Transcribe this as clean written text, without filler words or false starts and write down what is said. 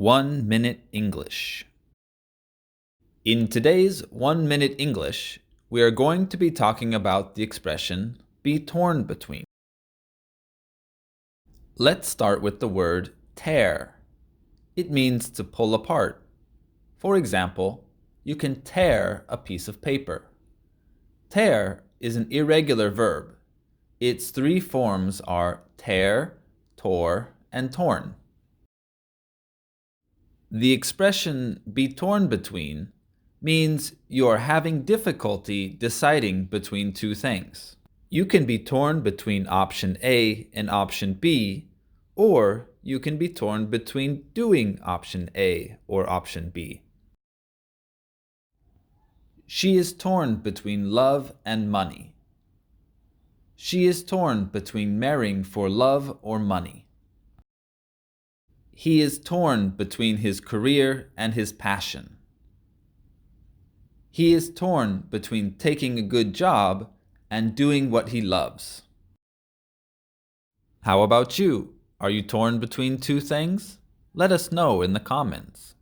1 Minute English. In today's 1 Minute English, we are going to be talking about the expression be torn between. Let's start with the word tare. It means to pull apart. For example, you can tear a piece of paper. Tear is an irregular verb. Its three forms are tear, tore, and torn. The expression be torn between means you are having difficulty deciding between two things. You can be torn between option A and option B, or you can be torn between doing option A or option B. She is torn between love and money. She is torn between marrying for love or money. He is torn between his career and his passion. He is torn between taking a good job and doing what he loves. How about you? Are you torn between two things? Let us know in the comments.